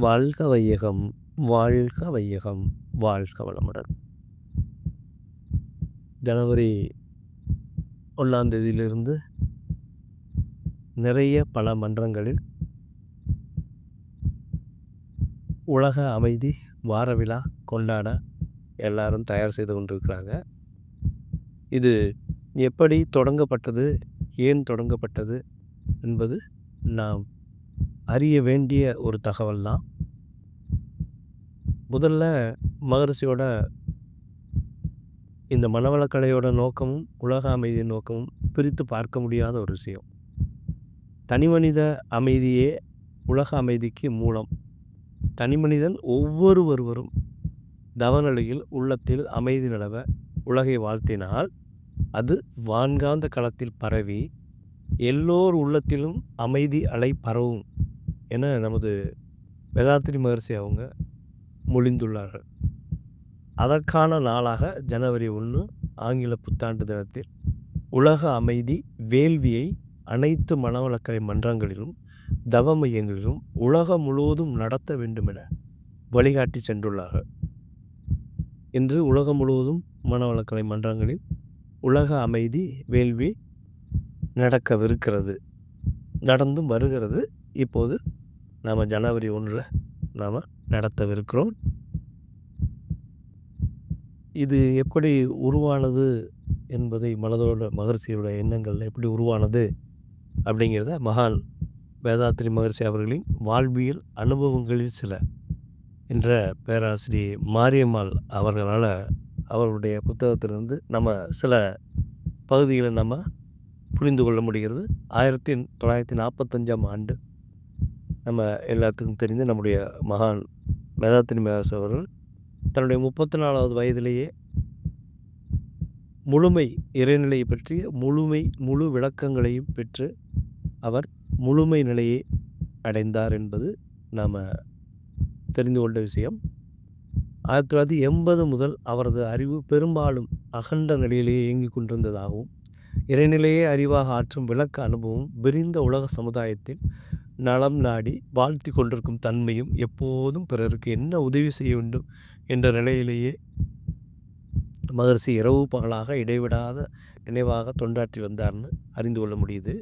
வாழ்க வையகம், வாழ்க வையகம், வாழ்க வளமுடன். ஜனவரி 1ஆம் தேதியிலிருந்து நிறைய பல மன்றங்களில் உலக அமைதி வார விழா கொண்டாட எல்லாரும் தயார் செய்து கொண்டிருக்கிறாங்க. இது எப்படி தொடங்கப்பட்டது, ஏன் தொடங்கப்பட்டது என்பது நாம் அறிய வேண்டிய ஒரு தகவல் தான். முதல்ல மகரிஷியோட இந்த மனவளக்கலையோட நோக்கமும் உலக அமைதியின் நோக்கமும் பிரித்து பார்க்க முடியாத ஒரு விஷயம். தனிமனித அமைதியே உலக அமைதிக்கு மூலம். தனிமனிதன் ஒவ்வொருவரும் தவநிலையில் உள்ளத்தில் அமைதி நிலவ உலகை வாழ்த்தினால் அது வான்காந்த களத்தில் பரவி எல்லோர் உள்ளத்திலும் அமைதி அலை பரவும் என நமது வேதாத்திரி மகரிஷி அவங்க மொழிந்துள்ளார்கள். அதற்கான நாளாக ஜனவரி 1 ஆங்கில புத்தாண்டு தினத்தில் உலக அமைதி வேள்வியை அனைத்து மனவளக்கலை மன்றங்களிலும் தவ மையங்களிலும் உலகம் முழுவதும் நடத்த வேண்டும் என வழிகாட்டி சென்றுள்ளார்கள். இன்று உலகம் முழுவதும் மனவளக்கலை மன்றங்களில் உலக அமைதி வேள்வி நடக்கவிருக்கிறது, நடந்தும் வருகிறது. இப்போது நாம் ஜனவரி 1 நாம் நடத்தவிருக்கிறோம். இது எப்படி உருவானது என்பதை மகரிஷியோட எண்ணங்கள் எப்படி உருவானது அப்படிங்கிறத மகான் வேதாத்திரி மகரிஷி அவர்களின் வாழ்வியல் அனுபவங்களில் சில என்ற பேராசிரியர் மாரியம்மாள் அவர்களால் அவருடைய புத்தகத்திலிருந்து நம்ம சில பகுதிகளை நம்ம புரிந்து கொள்ள முடிகிறது. 1945ஆம் ஆண்டு நம்ம எல்லாத்துக்கும் தெரிந்து நம்முடைய மகான் வேதாத்திரி மகரிஷி அவர்கள் தன்னுடைய 34வது வயதிலேயே முழுமை இறைநிலையை பற்றிய முழு விளக்கங்களையும் பெற்று அவர் முழுமை நிலையை அடைந்தார் என்பது நாம் தெரிந்து கொண்ட விஷயம். 1980 முதல் அவரது அறிவு பெரும்பாலும் அகண்ட நிலையிலேயே இயங்கிக் கொண்டிருந்ததாகவும் இறைநிலையே அறிவாக ஆற்றும் விளக்க அனுபவம் விரிந்த உலக சமுதாயத்தில் நலம் நாடி வாழ்த்தி கொண்டிருக்கும் தன்மையும் எப்போதும் பிறருக்கு என்ன உதவி செய்ய வேண்டும் என்ற நிலையிலேயே மகரிஷி இரவு பகலாக இடைவிடாத நினைவாக தொண்டாற்றி வந்தார்னு அறிந்து கொள்ள முடியுது.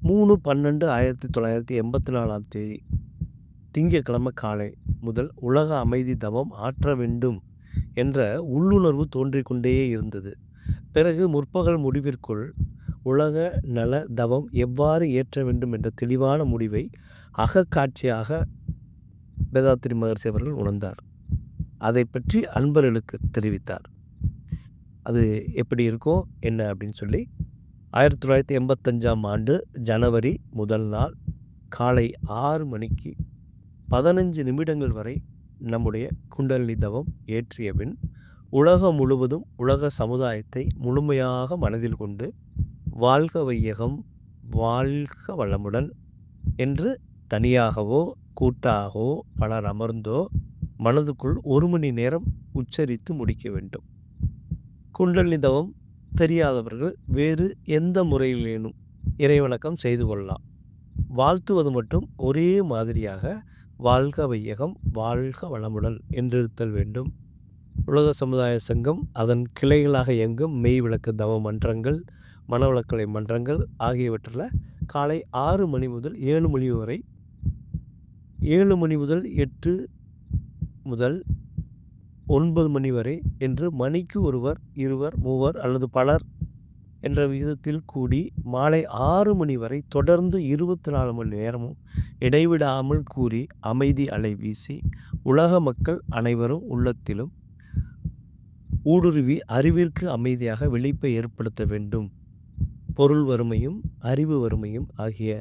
3/12/1984 தேதி திங்கட்கிழமை காலை முதல் உலக அமைதி தவம் ஆற்ற வேண்டும் என்ற உள்ளுணர்வு தோன்றிக்கொண்டே இருந்தது. பிறகு முற்பகல் முடிவிற்குள் உலக நல தவம் எவ்வாறு ஏற்ற வேண்டும் என்ற தெளிவான முடிவை அகக்காட்சியாக வேதாத்திரி மகரிஷி அவர்கள் உணர்ந்தார். அதை பற்றி அன்பர்களுக்கு தெரிவித்தார். அது எப்படி இருக்கோ என்ன அப்படின்னு சொல்லி 1985ஆம் ஆண்டு ஜனவரி முதல் நாள் காலை 6 மணிக்கு 15 நிமிடங்கள் வரை நம்முடைய குண்டலினி தவம் ஏற்றிய பின் உலகம் முழுவதும் உலக சமுதாயத்தை முழுமையாக மனதில் கொண்டு வாழ்க வையகம், வாழ்க வளமுடன் என்று தனியாகவோ கூட்டாகவோ பலர் அமர்ந்தோ மனதுக்குள் 1 மணி நேரம் உச்சரித்து முடிக்க வேண்டும். குண்டலினி தவம் தெரியாதவர்கள் வேறு எந்த முறையிலேனும் இறைவணக்கம் செய்து கொள்ளலாம். வாழ்த்துவது மட்டும் ஒரே மாதிரியாக வாழ்க வையகம், வாழ்க வளமுடன் என்றிருத்தல் வேண்டும். உலக சமுதாய சங்கம் அதன் கிளைகளாக இயங்கும் மெய் விளக்கு தவ மன்றங்கள், மனவளக்கலை மன்றங்கள் ஆகியவற்றில் காலை 6 மணி முதல் 7 மணி வரை, 7 மணி முதல் 8 முதல் 9 மணி வரை என்று மணிக்கு ஒருவர், இருவர், மூவர் அல்லது பலர் என்ற விகிதத்தில் கூடி மாலை 6 மணி வரை தொடர்ந்து 24 மணி நேரமும் இடைவிடாமல் கூறி அமைதி அலை வீசி உலக மக்கள் அனைவரும் உள்ளத்திலும் ஊடுருவி அறிவிற்கு அமைதியாக விழிப்பை ஏற்படுத்த வேண்டும். பொருள் வறுமையும் அறிவு வறுமையும் ஆகிய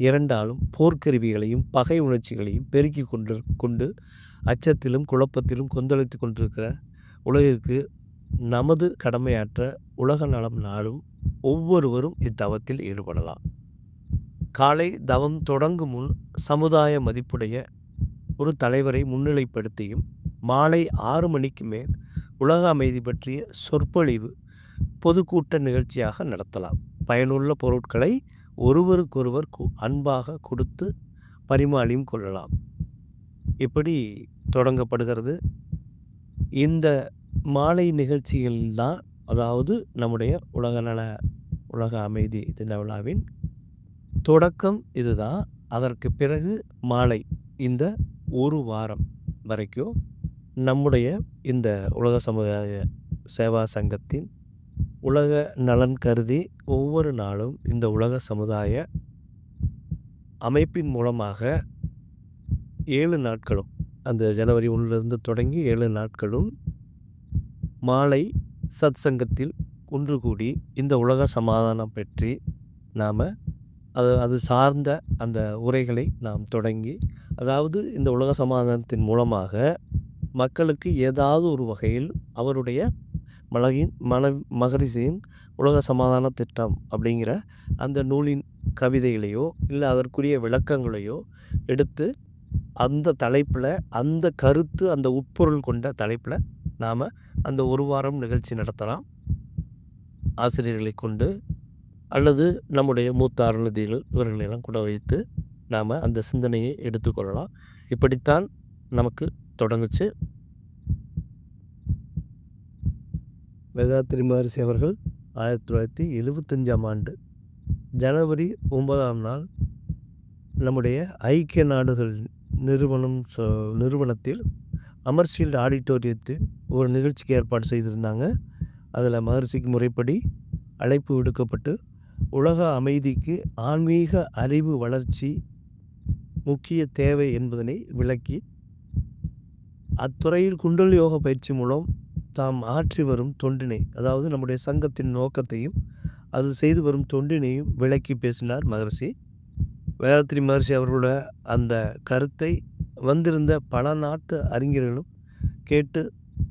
இரண்டாலும் போர்க்கருவிகளையும் பகை உணர்ச்சிகளையும் பெருக்கி கொண்டு அச்சத்திலும் குழப்பத்திலும் கொந்தளித்து கொண்டிருக்கிற உலகிற்கு நமது கடமையாற்ற உலக நலம் நாடும் ஒவ்வொருவரும் இத்தவத்தில் ஈடுபடலாம். காலை தவம் தொடங்கும் முன் சமுதாய மதிப்புடைய ஒரு தலைவரை முன்னிலைப்படுத்தியும் மாலை 6 மணிக்கு மேல் உலக அமைதி பற்றிய சொற்பொழிவு பொதுக்கூட்ட நிகழ்ச்சியாக நடத்தலாம். பயனுள்ள பொருட்களை ஒருவருக்கொருவர் அன்பாக கொடுத்து பரிமாறியும் கொள்ளலாம். இப்படி தொடங்கப்படுகிறது. இந்த மாலை நிகழ்ச்சிகள் தான் அதாவது நம்முடைய உலக அமைதி தின விழாவின் தொடக்கம் இதுதான். அதற்கு பிறகு மாலை இந்த ஒரு வாரம் வரைக்கும் நம்முடைய இந்த உலக சமுதாய சேவா சங்கத்தின் உலக நலன் கருதி ஒவ்வொரு நாளும் இந்த உலக சமுதாய அமைப்பின் மூலமாக 7 நாட்களும் அந்த ஜனவரி 1லிருந்து தொடங்கி 7 நாட்களும் மாலை சத்சங்கத்தில் ஒன்று கூடி இந்த உலக சமாதானம் பற்றி நாம் அது சார்ந்த அந்த உரைகளை நாம் தொடங்கி, அதாவது இந்த உலக சமாதானத்தின் மூலமாக மக்களுக்கு ஏதாவது ஒரு வகையில் அவருடைய மகரிஷியின் உலக சமாதான திட்டம் அப்படிங்கிற அந்த நூலின் கவிதைகளையோ இல்லை அதற்குரிய விளக்கங்களையோ எடுத்து அந்த தலைப்பில் அந்த கருத்து அந்த உட்பொருள் கொண்ட தலைப்பில் நாம் அந்த ஒரு வாரம் நிகழ்ச்சி நடத்தலாம். ஆசிரியர்களை கொண்டு அல்லது நம்முடைய மூத்த அருளதிகள் இவர்களெல்லாம் கூட வைத்து நாம் அந்த சிந்தனையை எடுத்துக்கொள்ளலாம். இப்படித்தான் நமக்கு தொடங்குச்சு. வேதாத்திரி மகரிஷி அவர்கள் 1975ஆம் ஆண்டு ஜனவரி 9ஆம் நாள் நம்முடைய ஐக்கிய நாடுகள் நிறுவனத்தில் அமர்ஷீல்டு ஆடிட்டோரியத்தில் ஒரு நிகழ்ச்சிக்கு ஏற்பாடு செய்திருந்தாங்க. அதில் மகரிஷிக்கு முறைப்படி அழைப்பு விடுக்கப்பட்டு உலக அமைதிக்கு ஆன்மீக அறிவு வளர்ச்சி முக்கிய தேவை என்பதனை விளக்கி அத்துறையில் குண்டல் யோக பயிற்சி மூலம் தாம் ஆற்றி வரும் தொண்டினை, அதாவது நம்முடைய சங்கத்தின் நோக்கத்தையும் அது செய்து வரும் தொண்டினையும் விளக்கி பேசினார் மகரிஷி. வேதாத்திரி மகரிஷி அவர்களோட அந்த கருத்தை வந்திருந்த பல நாட்டு அறிஞர்களும் கேட்டு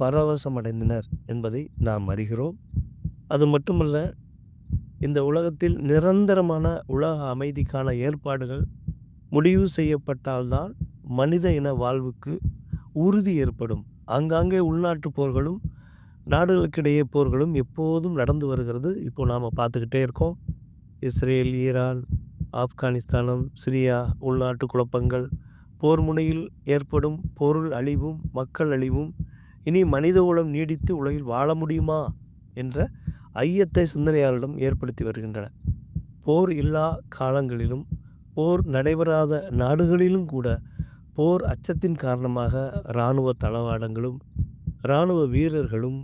பரவசமடைந்தனர் என்பதை நாம் அறிகிறோம். அது மட்டுமல்ல, இந்த உலகத்தில் நிரந்தரமான உலக அமைதிக்கான ஏற்பாடுகள் முடிவு செய்யப்பட்டால்தான் மனித இன வாழ்வுக்கு உறுதி ஏற்படும். ஆங்காங்கே உள்நாட்டு போர்களும் நாடுகளுக்கிடையே போர்களும் எப்போதும் நடந்து வருகிறது. இப்போ நாம் பார்த்துக்கிட்டே இருக்கோம். இஸ்ரேல், ஈரான், ஆப்கானிஸ்தானம், சிரியா உள்நாட்டு குழப்பங்கள், போர் முனையில் ஏற்படும் பொருள் அழிவும் மக்கள் அழிவும் இனி மனித குலம் நீடித்து உலகில் வாழ முடியுமா என்ற ஐயத்தை சிந்தனையாளரிடம் ஏற்படுத்தி வருகின்றன. போர் இல்லா காலங்களிலும் போர் நடைபெறாத நாடுகளிலும் கூட போர் அச்சத்தின் காரணமாக இராணுவ தளவாடங்களும் இராணுவ வீரர்களும்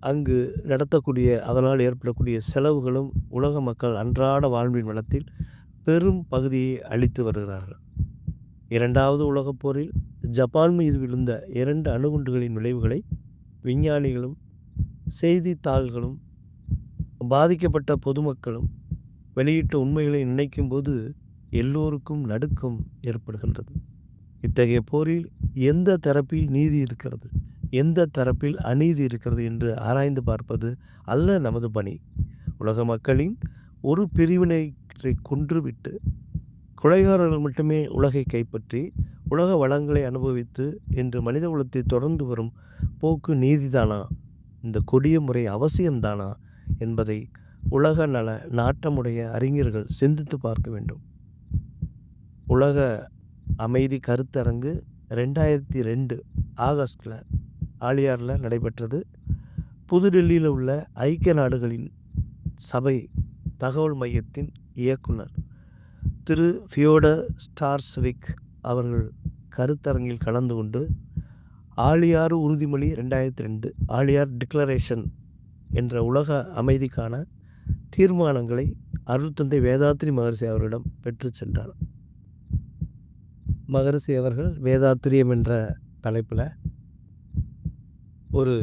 அங்கு நடத்தக்கூடிய அதனால் ஏற்படக்கூடிய செலவுகளும் உலக மக்கள் அன்றாட வாழ்வின் வளத்தில் பெரும் பகுதியை அளித்து வருகிறார்கள். 2வது உலகப் போரில் ஜப்பான் மீது விழுந்த 2 அணுகுண்டுகளின் விளைவுகளை விஞ்ஞானிகளும் செய்தித்தாள்களும் பாதிக்கப்பட்ட பொதுமக்களும் வெளியிட்ட உண்மைகளை நினைக்கும் போது எல்லோருக்கும் நடுக்கம் ஏற்படுகின்றது. இத்தகைய போரில் எந்த தரப்பில் நீதி இருக்கிறது, எந்த தரப்பில் அநீதி இருக்கிறது என்று ஆராய்ந்து பார்ப்பது அல்ல நமது பணி. உலக மக்களின் ஒரு பிரிவினரை கொன்றுவிட்டு கொலைகாரர்கள் மட்டுமே உலகை கைப்பற்றி உலக வளங்களை அனுபவித்து இன்று மனித குலத்தை தொடர்ந்து வரும் போக்கு நீதிதானா, இந்த கொடிய முறை அவசியம்தானா என்பதை உலக நல நாட்டமுடைய அறிஞர்கள் சிந்தித்து பார்க்க வேண்டும். உலக அமைதி கருத்தரங்கு 2002 ஆகஸ்டில் ஆலியாரில் நடைபெற்றது. புதுடெல்லியில் உள்ள ஐக்கிய நாடுகளின் சபை தகவல் மையத்தின் இயக்குனர் திரு ஃபியோடர் ஸ்டார்ஸ்விக் அவர்கள் கருத்தரங்கில் கலந்து கொண்டு ஆலியார் உறுதிமொழி 2002 ஆலியார் டிக்ளரேஷன் என்ற உலக அமைதிக்கான தீர்மானங்களை அருள்தந்தை வேதாத்திரி மகரிஷி அவரிடம் பெற்று சென்றார். மகரிஷி அவர்கள் வேதாத்திரியம் என்ற தலைப்பில் ஒரு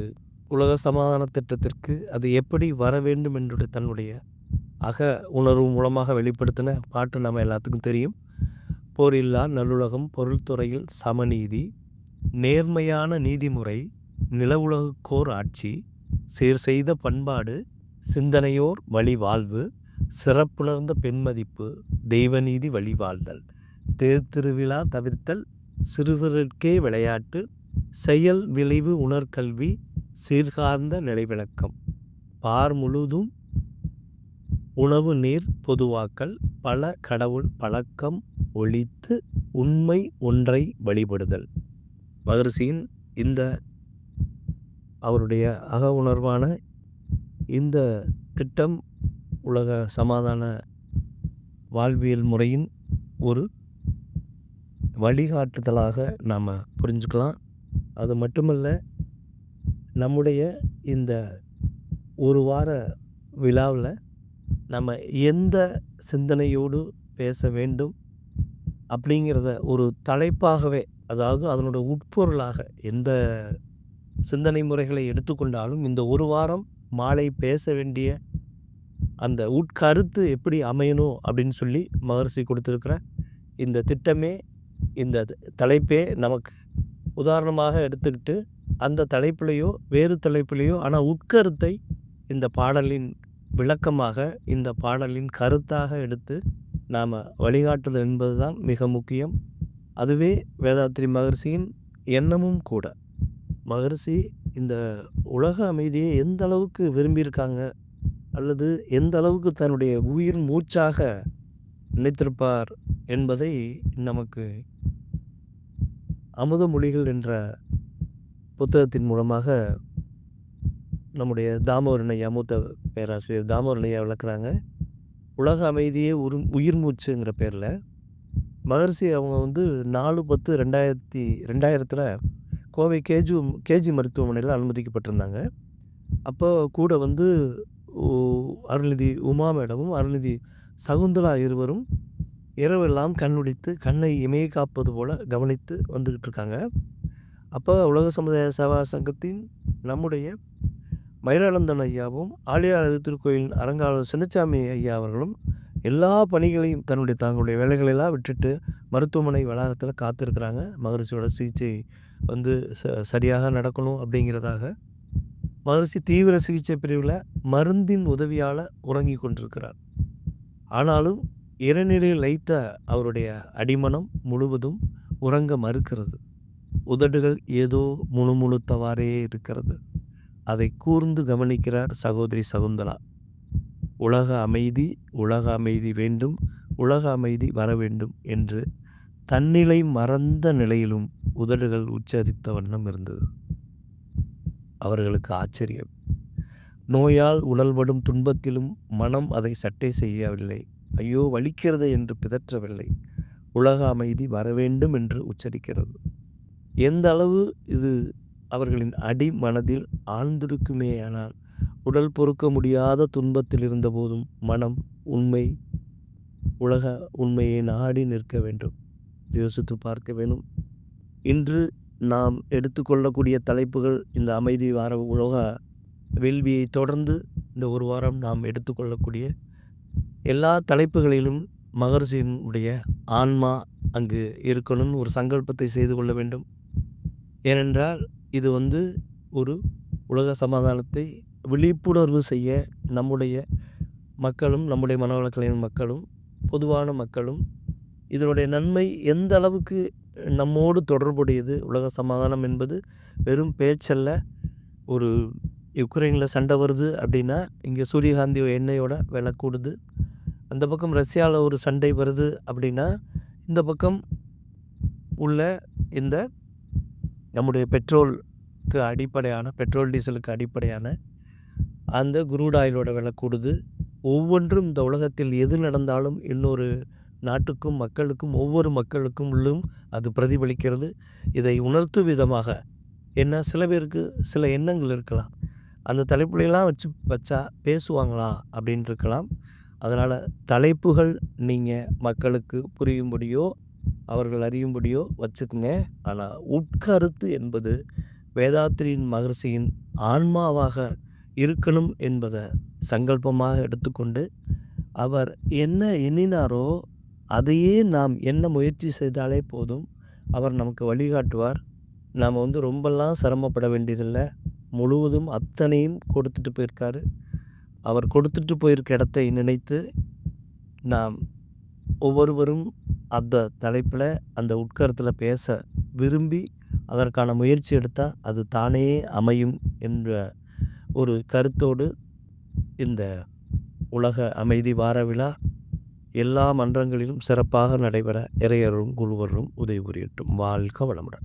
உலக சமாதான திட்டத்திற்கு அது எப்படி வர வேண்டும் என்று தன்னுடைய அக உணர்வு மூலமாக வெளிப்படுத்தின பாட்டு நம்ம எல்லாத்துக்கும் தெரியும். போரில்லா நல்லுலகம், பொருள்துறையில் சமநீதி, நேர்மையான நீதிமுறை, நில உலகுக்கோர் ஆட்சி, சீர் செய்த பண்பாடு, சிந்தனையோர் வழி வாழ்வு, சிறப்புணர்ந்த பெண்மதிப்பு, தெய்வநீதி வழிவாழ்தல், திருவிழா தவிர்த்தல், சிறுவருக்கே விளையாட்டு, செயல் விளைவு உணர்கல்வி, சீர்கார்ந்த நிலைவிளக்கம், பார் முழுதும் உணவு நீர் பொதுவாக்கல், பல கடவுள் பழக்கம் ஒழித்து உண்மை ஒன்றை வழிபடுதல். மகரிஷியின் இந்த அவருடைய அக உணர்வான இந்த திட்டம் உலக சமாதான வாழ்வியல் முறையின் ஒரு வழிகாட்டுதலாக நாம் புரிஞ்சுக்கலாம். அது மட்டுமல்ல, நம்முடைய இந்த ஒரு வார விழாவில் நம்ம எந்த சிந்தனையோடு பேச வேண்டும் அப்படிங்கிறத ஒரு தலைப்பாகவே, அதாவது அதனோட உட்பொருளாக எந்த சிந்தனை முறைகளை எடுத்துக்கொண்டாலும் இந்த ஒரு வாரம் மாலை பேச வேண்டிய அந்த உட்கருத்து எப்படி அமையணும் அப்படின்னு சொல்லி மகரிஷி கொடுத்துருக்கிற இந்த திட்டமே, இந்த தலைப்பே நமக்கு உதாரணமாக எடுத்துக்கிட்டு அந்த தலைப்பிலையோ வேறு தலைப்பிலையோ, ஆனால் உட்கருத்தை இந்த பாடலின் விளக்கமாக, இந்த பாடலின் கருத்தாக எடுத்து நாம் வழிகாட்டுதல் என்பது தான் மிக முக்கியம். அதுவே வேதாத்ரி மகரிஷியின் எண்ணமும் கூட. மகரிஷி இந்த உலக அமைதியை எந்த அளவுக்கு விரும்பியிருக்காங்க, அல்லது எந்த அளவுக்கு தன்னுடைய உயிர் மூச்சாக நினைத்திருப்பார் என்பதை நமக்கு அமுத மொழிகள் என்ற புத்தகத்தின் மூலமாக நம்முடைய தாமோதரன் ஐயா, மூத்த பேராசிரியர் தாமோதரன் ஐயா விளக்குறாங்க. உலக அமைதியே உயிர் மூச்சுங்கிற பேரில் மகரிஷி அவங்க 4/10/2000 கோவை கேஜி மருத்துவமனையில் அனுமதிக்கப்பட்டிருந்தாங்க. அப்போ கூட அருள்நிதி உமா மேடமும் அருள்நிதி சகுந்தலா இருவரும் இரவெல்லாம் கண்ணுடித்து கண்ணை இமையை காப்பது போல் கவனித்து வந்துக்கிட்டு இருக்காங்க. அப்போ உலக சமுதாய சேவா சங்கத்தின் நம்முடைய மயிலானந்தன் ஐயாவும் ஆழியார் திருக்கோயிலின் அரங்காவலர் சின்னசாமி ஐயா அவர்களும் எல்லா பணிகளையும் தங்களுடைய வேலைகளெல்லாம் விட்டுட்டு மருத்துவமனை வளாகத்தில் காத்திருக்கிறாங்க. மகரிஷியோட சிகிச்சை சரியாக நடக்கணும் அப்படிங்கிறதாக. மகரிஷி தீவிர சிகிச்சை பிரிவில் மருந்தின் உதவியால் உறங்கி கொண்டிருக்கிறார். ஆனாலும் இறைநிலையில் லைத்த அவருடைய அடிமனம் முழுவதும் உறங்க மறுக்கிறது. உதடுகள் ஏதோ முணுமுணுத்தவாறே இருக்கிறது. அதை கூர்ந்து கவனிக்கிறார் சகோதரி சகுந்தலா. உலக அமைதி வேண்டும், உலக அமைதி வர வேண்டும் என்று தன்னிலை மறந்த நிலையிலும் உதடுகள் உச்சரித்த வண்ணம் இருந்தது. அவர்களுக்கு ஆச்சரியம். நோயால் உடல்படும் துன்பத்திலும் மனம் அதை சட்டை செய்யவில்லை. ஐயோ வலிக்கிறது என்று பிதற்றவில்லை. உலக அமைதி வர வேண்டும் என்று உச்சரிக்கிறது. எந்த அளவு இது அவர்களின் அடி மனதில் ஆழ்ந்திருக்குமேயானால், உடல் பொறுக்க முடியாத துன்பத்தில் இருந்தபோதும் மனம் உலக உண்மையை நாடி நிற்க வேண்டும். யோசித்து பார்க்க வேண்டும். இன்று நாம் எடுத்துக்கொள்ளக்கூடிய தலைப்புகள், இந்த அமைதி வார உலக வேள்வியை தொடர்ந்து இந்த ஒரு வாரம் நாம் எடுத்துக்கொள்ளக்கூடிய எல்லா தலைப்புகளிலும் மகரிஷியினுடைய ஆன்மா அங்கு இருக்கணும்னு ஒரு சங்கல்பத்தை செய்து கொள்ள வேண்டும். ஏனென்றால் இது ஒரு உலக சமாதானத்தை விழிப்புணர்வு செய்ய நம்முடைய மக்களும், நம்முடைய மனவளக்கலையின் மக்களும், பொதுவான மக்களும் இதனுடைய நன்மை எந்த அளவுக்கு நம்மோடு தொடர்புடையது. உலக சமாதானம் என்பது வெறும் பேச்சல்ல. ஒரு யுக்ரைனில் சண்டை வருது அப்படின்னா இங்கே சூரியகாந்தி எண்ணெயோட விலை கூடுது. அந்த பக்கம் ரஷ்யாவில் ஒரு சண்டை வருது அப்படின்னா இந்த பக்கம் உள்ள இந்த நம்முடைய பெட்ரோலுக்கு அடிப்படையான, பெட்ரோல் டீசலுக்கு அடிப்படையான அந்த குரூட் ஆயிலோட விலை கூடுது. ஒவ்வொன்றும் இந்த உலகத்தில் எது நடந்தாலும் இன்னொரு நாட்டுக்கும் மக்களுக்கும், ஒவ்வொரு மக்களுக்கும் உள்ளும் அது பிரதிபலிக்கிறது. இதை உணர்த்தும் விதமாக என்ன, சில பேருக்கு சில எண்ணங்கள் இருக்கலாம், அந்த தலைப்புலாம் வச்சா பேசுவாங்களா அப்படின்னு இருக்கலாம். அதனால் தலைப்புகள் நீங்கள் மக்களுக்கு புரியும்படியோ அவர்கள் அறியும்படியோ வச்சுக்குங்க. ஆனால் உட்கருத்து என்பது வேதாத்ரியின் மகரிஷியின் ஆன்மாவாக இருக்கணும் என்பதை சங்கல்பமாக எடுத்துக்கொண்டு, அவர் என்ன எண்ணினாரோ அதையே நாம் என்ன முயற்சி செய்தாலே போதும். அவர் நமக்கு வழிகாட்டுவார். நாம் ரொம்பலாம் சிரமப்பட வேண்டியதில்லை. முழுவதும் அத்தனையும் கொடுத்துட்டு போயிருக்காரு. அவர் கொடுத்துட்டு போயிருக்க இடத்தை நினைத்து நாம் ஒவ்வொருவரும் அந்த தலைப்பில், அந்த உட்கருத்தில் பேச விரும்பி அதற்கான முயற்சி எடுத்தால் அது தானே அமையும் என்ற ஒரு கருத்தோடு இந்த உலக அமைதி வார விழா எல்லா மன்றங்களிலும் சிறப்பாக நடைபெற இறையருளும் குருவருளும் உதவி புரியட்டும். வாழ்க வளமுடன்.